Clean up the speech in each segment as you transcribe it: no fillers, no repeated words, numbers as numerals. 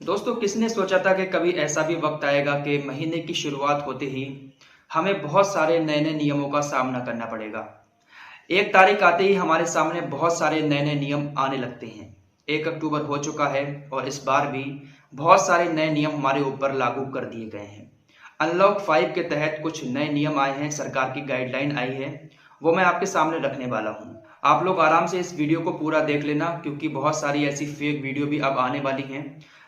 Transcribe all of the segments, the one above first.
दोस्तों, किसने सोचा था कि कभी ऐसा भी वक्त आएगा कि महीने की शुरुआत होते ही हमें बहुत सारे नए नए नियमों का सामना करना पड़ेगा। एक तारीख आते ही हमारे सामने बहुत सारे नए नए नियम आने लगते हैं। 1 अक्टूबर हो चुका है और इस बार भी बहुत सारे नए नियम हमारे ऊपर लागू कर दिए गए हैं। अनलॉक 5 के तहत कुछ नए नियम आए हैं, सरकार की गाइडलाइन आई है, वो मैं आपके सामने रखने वाला हूँ। आप लोग आराम से इस वीडियो को पूरा देख लेना, क्योंकि बहुत सारी ऐसी फेक वीडियो भी अब आने वाली हैं।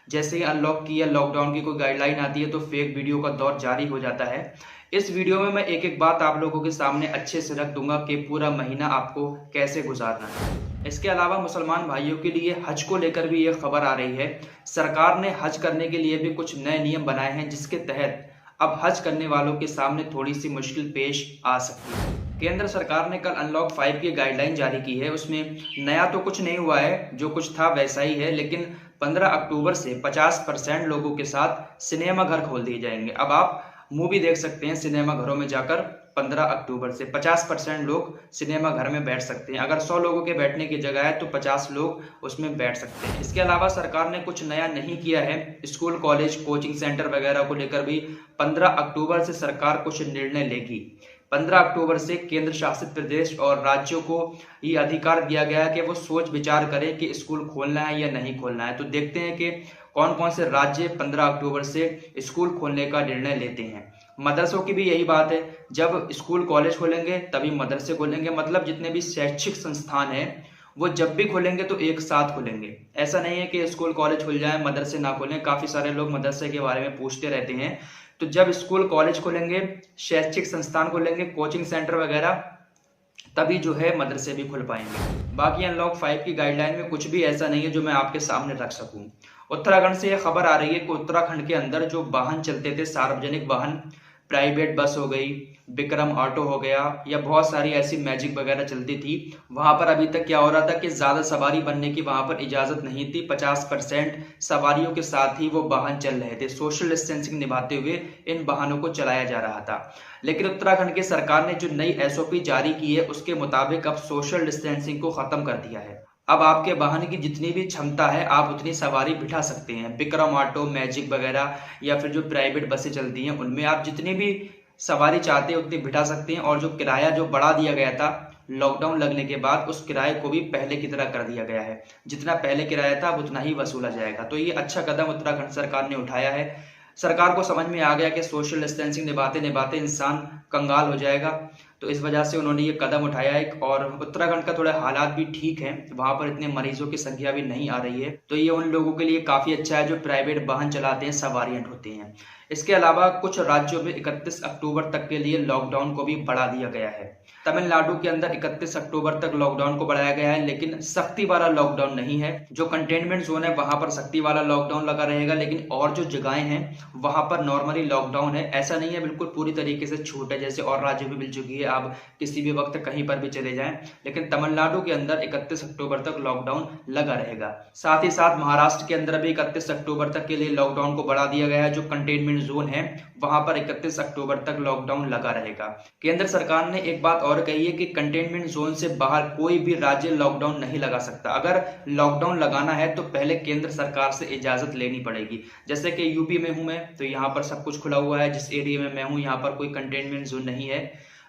जैसे ही अनलॉक की या लॉकडाउन की कोई गाइडलाइन आती है तो फेक वीडियो का दौर जारी हो जाता है। इस वीडियो में मैं एक एक बात आप लोगों के सामने अच्छे से रख दूंगा कि पूरा महीना आपको कैसे गुजारना है। इसके अलावा मुसलमान भाइयों के लिए हज को लेकर भी ये खबर आ रही है। सरकार ने हज करने के लिए भी कुछ नए नियम बनाए हैं, जिसके तहत अब हज करने वालों के सामने थोड़ी सी मुश्किल पेश आ सकती है। केंद्र सरकार ने कल अनलॉक 5 की गाइडलाइन जारी की है। उसमें नया तो कुछ नहीं हुआ है, जो कुछ था वैसा ही है, लेकिन 15 अक्टूबर से 50% लोगों के साथ सिनेमा घर खोल दिए जाएंगे। अब आप मूवी देख सकते हैं सिनेमा घरों में जाकर। 15 अक्टूबर से 50% लोग सिनेमा घर में बैठ सकते हैं। अगर 100 लोगों के बैठने की जगह है तो 50 लोग उसमें बैठ सकते हैं। इसके अलावा सरकार ने कुछ नया नहीं किया है। स्कूल, कॉलेज, कोचिंग सेंटर वगैरह को लेकर भी 15 अक्टूबर से सरकार कुछ निर्णय लेगी। 15 अक्टूबर से केंद्र शासित प्रदेश और राज्यों को ये अधिकार दिया गया है कि वो सोच विचार करें कि स्कूल खोलना है या नहीं खोलना है। तो देखते हैं कि कौन कौन से राज्य 15 अक्टूबर से स्कूल खोलने का निर्णय लेते हैं। मदरसों की भी यही बात है, जब स्कूल कॉलेज खोलेंगे तभी मदरसे खोलेंगे। मतलब जितने भी शैक्षिक संस्थान हैं वो जब भी खोलेंगे तो एक साथ खोलेंगे। ऐसा नहीं है कि स्कूल कॉलेज खुल जाए मदरसे ना खोलें। काफी सारे लोग मदरसे के बारे में पूछते रहते हैं। तो जब स्कूल कॉलेज खोलेंगे, शैक्षिक संस्थान खोलेंगे, कोचिंग सेंटर वगैरह, तभी जो है मदरसे भी खुल पाएंगे। बाकी अनलॉक 5 की गाइडलाइन में कुछ भी ऐसा नहीं है जो मैं आपके सामने रख सकूं। उत्तराखंड से यह खबर आ रही है कि उत्तराखंड के अंदर जो वाहन चलते थे, सार्वजनिक वाहन, प्राइवेट बस हो गई, विक्रम ऑटो हो गया, या बहुत सारी ऐसी मैजिक वगैरह चलती थी, वहां पर अभी तक क्या हो रहा था कि ज्यादा सवारी बनने की वहां पर इजाजत नहीं थी। 50% सवारियों के साथ ही वो वाहन चल रहे थे। सोशल डिस्टेंसिंग निभाते हुए इन वाहनों को चलाया जा रहा था। लेकिन उत्तराखंड की सरकार ने जो नई एसओपी जारी की है उसके मुताबिक अब सोशल डिस्टेंसिंग को खत्म कर दिया है। अब आपके वाहन की जितनी भी क्षमता है आप उतनी सवारी बिठा सकते हैं। विक्रम ऑटो, मैजिक वगैरह या फिर जो प्राइवेट बसें चलती हैं उनमें आप जितनी भी सवारी चाहते हैं उतनी बिठा सकते हैं। और जो किराया जो बढ़ा दिया गया था लॉकडाउन लगने के बाद, उस किराए को भी पहले की तरह कर दिया गया है। जितना पहले किराया था उतना ही वसूला जाएगा। तो ये अच्छा कदम उत्तराखंड सरकार ने उठाया है। सरकार को समझ में आ गया कि सोशल डिस्टेंसिंग निभाते निभाते इंसान कंगाल हो जाएगा, तो इस वजह से उन्होंने ये कदम उठाया है। और उत्तराखंड का थोड़े हालात भी ठीक है, वहां पर इतने मरीजों की संख्या भी नहीं आ रही है। तो ये उन लोगों के लिए काफी अच्छा है जो प्राइवेट वाहन चलाते हैं, सवारियां ढोते हैं। इसके अलावा कुछ राज्यों में 31 अक्टूबर तक के लिए लॉकडाउन को भी बढ़ा दिया गया है। तमिलनाडु के अंदर 31 अक्टूबर तक लॉकडाउन को बढ़ाया गया है, लेकिन सख्ती वाला लॉकडाउन नहीं है। जो कंटेनमेंट जोन है वहां पर सख्ती वाला लॉकडाउन लगा रहेगा, लेकिन और जो जगहें हैं वहां पर नॉर्मली लॉकडाउन है। ऐसा नहीं है बिल्कुल पूरी तरीके से छूट है, जैसे और राज्यों में मिल चुकी है, आप किसी भी वक्त कहीं पर भी चले जाएं। लेकिन तमिलनाडु के अंदर 31 अक्टूबर तक लॉकडाउन लगा रहेगा। साथ ही साथ महाराष्ट्र के अंदर भी 31 अक्टूबर तक के लिए लॉकडाउन को बढ़ा दिया गया है। जो कंटेनमेंट जोन है वहां पर 31 अक्टूबर तक लॉकडाउन लगा रहेगा। केंद्र सरकार ने एक बात और कही है कि कंटेनमेंट जोन से बाहर कोई भी राज्य लॉकडाउन नहीं लगा सकता। अगर लॉकडाउन लगाना है तो पहले केंद्र सरकार से इजाजत लेनी पड़ेगी। जैसे कि यूपी में हूं मैं, तो यहाँ पर सब कुछ खुला हुआ है। जिस एरिया में मैं हूं यहाँ पर कोई कंटेनमेंट जोन नहीं है।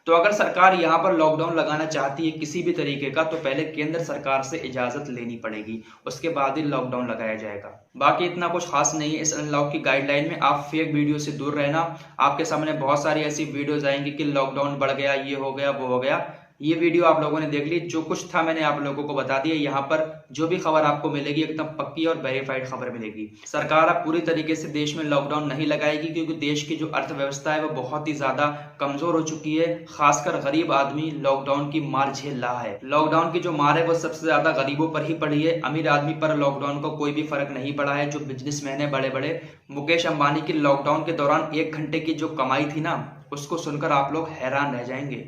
तो अगर सरकार यहाँ पर लॉकडाउन लगाना चाहती है किसी भी तरीके का, तो पहले केंद्र सरकार से इजाजत लेनी पड़ेगी, उसके बाद ही लॉकडाउन लगाया जाएगा। बाकी इतना कुछ खास नहीं है इस अनलॉक की गाइडलाइन में। आप फेक वीडियो से दूर रहना। आपके सामने बहुत सारी ऐसी वीडियोज आएंगी कि लॉकडाउन बढ़ गया, ये हो गया, वो हो गया। ये वीडियो आप लोगों ने देख ली, जो कुछ था मैंने आप लोगों को बता दिया। यहाँ पर जो भी खबर आपको मिलेगी एकदम पक्की और वेरीफाइड खबर मिलेगी। सरकार अब पूरी तरीके से देश में लॉकडाउन नहीं लगाएगी, क्योंकि देश की जो अर्थव्यवस्था है वो बहुत ही ज्यादा कमजोर हो चुकी है। खासकर गरीब आदमी लॉकडाउन की मार झेल रहा है। लॉकडाउन की जो मार है वो सबसे ज्यादा गरीबों पर ही पड़ी है। अमीर आदमी पर लॉकडाउन का कोई भी फर्क नहीं पड़ा है। जो बिजनेसमैन है बड़े बड़े, मुकेश अंबानी की लॉकडाउन के दौरान 1 घंटे की जो कमाई थी ना, उसको सुनकर आप लोग हैरान रह जाएंगे।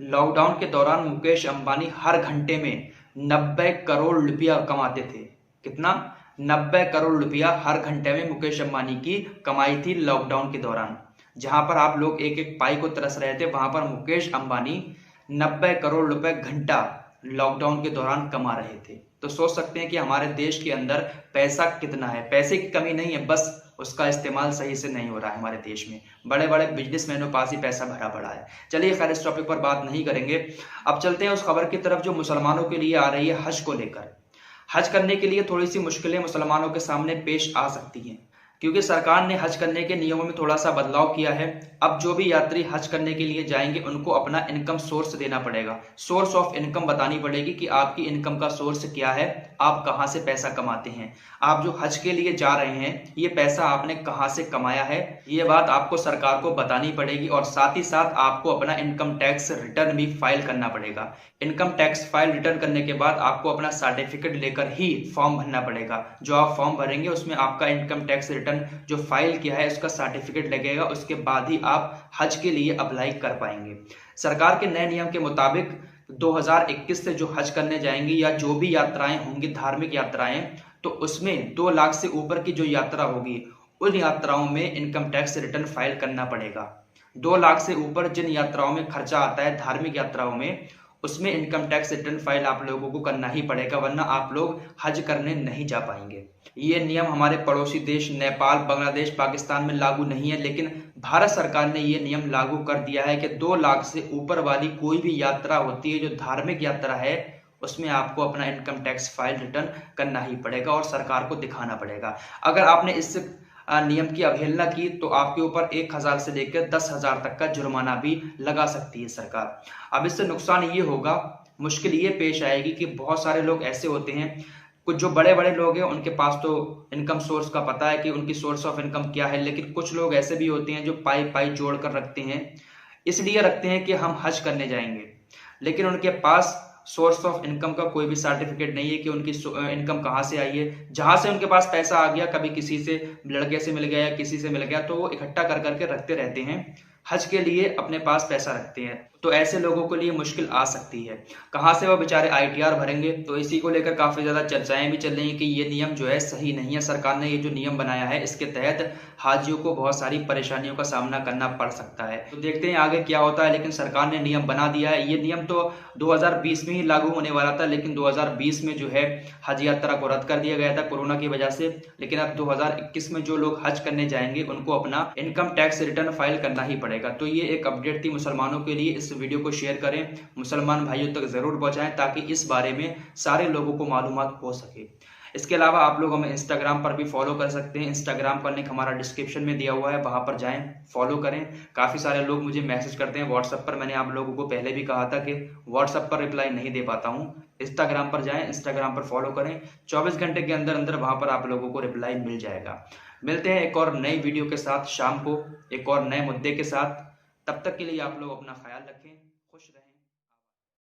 लॉकडाउन के दौरान मुकेश अंबानी हर घंटे में 90 करोड़ रुपया कमाते थे। कितना? 90 करोड़ रुपया हर घंटे में मुकेश अंबानी की कमाई थी लॉकडाउन के दौरान। जहां पर आप लोग एक एक पाई को तरस रहे थे, वहां पर मुकेश अंबानी 90 करोड़ रुपए घंटा लॉकडाउन के दौरान कमा रहे थे। तो सोच सकते हैं कि हमारे देश के अंदर पैसा कितना है। पैसे की कमी नहीं है, बस उसका इस्तेमाल सही से नहीं हो रहा है हमारे देश में। बड़े बड़े बिजनेसमैनों पास ही पैसा भरा पड़ा है। चलिए खैर, इस टॉपिक पर बात नहीं करेंगे। अब चलते हैं उस खबर की तरफ जो मुसलमानों के लिए आ रही है हज को लेकर। हज करने के लिए थोड़ी सी मुश्किलें मुसलमानों के सामने पेश आ सकती हैं, क्योंकि सरकार ने हज करने के नियमों में थोड़ा सा बदलाव किया है। अब जो भी यात्री हज करने के लिए जाएंगे उनको अपना इनकम सोर्स देना पड़ेगा, सोर्स ऑफ इनकम बतानी पड़ेगी कि आपकी इनकम का सोर्स क्या है, आप कहां से पैसा कमाते हैं। आप जो हज के लिए जा रहे हैं ये पैसा आपने कहां से कमाया है, ये बात आपको सरकार को बतानी पड़ेगी। और साथ ही साथ आपको अपना इनकम टैक्स रिटर्न भी फाइल करना पड़ेगा। इनकम टैक्स फाइल रिटर्न करने के बाद आपको अपना सर्टिफिकेट लेकर ही फॉर्म भरना पड़ेगा। जो आप फॉर्म भरेंगे उसमें आपका इनकम टैक्स रिटर्न जो फाइल किया है उसका सर्टिफिकेट लगेगा, उसके बाद ही आप हज के लिए अप्लाई कर पाएंगे। सरकार के नए नियम के मुताबिक 2021 से जो हज करने जाएंगे या जो भी यात्राएं होंगी धार्मिक यात्राएं, तो उसमें 2 लाख से ऊपर की जो यात्रा होगी उन यात्राओं में इनकम टैक्स रिटर्न फाइल करना पड़ेगा। 2 लाख से ऊपर जिन यात्राओं में खर्चा आता है धार्मिक यात्राओं में, उसमें इनकम टैक्स रिटर्न फाइल आप लोगों को करना ही पड़ेगा, वरना आप लोग हज करने नहीं जा पाएंगे। ये नियम हमारे पड़ोसी देश नेपाल, बांग्लादेश, पाकिस्तान में लागू नहीं है, लेकिन भारत सरकार ने ये नियम लागू कर दिया है कि 2 लाख से ऊपर वाली कोई भी यात्रा होती है जो धार्मिक यात्रा है, उसमें आपको अपना इनकम टैक्स फाइल रिटर्न करना ही पड़ेगा और सरकार को दिखाना पड़ेगा। अगर आपने इस नियम की अवहेलना की तो आपके ऊपर 1000 से लेकर 10,000 तक का जुर्माना भी लगा सकती है सरकार। अब इससे नुकसान ये होगा, मुश्किल ये पेश आएगी कि बहुत सारे लोग ऐसे होते हैं, कुछ जो बड़े बड़े लोग हैं उनके पास तो इनकम सोर्स का पता है कि उनकी सोर्स ऑफ इनकम क्या है, लेकिन कुछ लोग ऐसे भी होते हैं जो पाई पाई जोड़ कर रखते हैं, इसलिए रखते हैं कि हम हज करने जाएंगे, लेकिन उनके पास सोर्स ऑफ इनकम का कोई भी सर्टिफिकेट नहीं है कि उनकी इनकम कहाँ से आई है। जहां से उनके पास पैसा आ गया, कभी किसी से लड़के से मिल गया या किसी से मिल गया, तो वो इकट्ठा कर करके रखते रहते हैं, हज के लिए अपने पास पैसा रखते हैं। तो ऐसे लोगों के लिए मुश्किल आ सकती है, कहाँ से वो बेचारे ITR भरेंगे। तो इसी को लेकर काफी ज्यादा चर्चाएं भी चल रही हैं कि ये नियम जो है सही नहीं है। सरकार ने ये जो नियम बनाया है इसके तहत हाजियों को बहुत सारी परेशानियों का सामना करना पड़ सकता है। तो देखते हैं आगे क्या होता है, लेकिन सरकार ने नियम बना दिया है। ये नियम तो 2020 में ही लागू होने वाला था, लेकिन 2020 में जो है हज यात्रा को रद्द कर दिया गया था कोरोना की वजह से। लेकिन अब 2021 में जो लोग हज करने जाएंगे उनको अपना इनकम टैक्स रिटर्न फाइल करना ही पड़ेगा। तो ये एक अपडेट थी मुसलमानों के लिए। इस वीडियो को शेयर करें, मुसलमान भाइयों तक जरूर पहुंचाएं ताकि इस बारे में सारे लोगों को मालूमात हो सके। इसके अलावा आप लोग हमें इंस्टाग्राम पर भी फॉलो कर सकते हैं। इंस्टाग्राम का लिंक हमारा डिस्क्रिप्शन में दिया हुआ है, वहां पर जाएं, फॉलो करें। काफी सारे लोग मुझे मैसेज करते हैं व्हाट्सएप पर। मैंने आप लोगों को पहले भी कहा था कि व्हाट्सएप पर रिप्लाई नहीं दे पाता हूं। इंस्टाग्राम पर जाएं, इंस्टाग्राम पर फॉलो करें, 24 घंटे के अंदर अंदर वहां पर आप लोगों को रिप्लाई मिल जाएगा। मिलते हैं एक और नई वीडियो के साथ शाम को, एक और नए मुद्दे के साथ। तब तक के लिए आप लोग अपना ख्याल रखें, खुश रहें।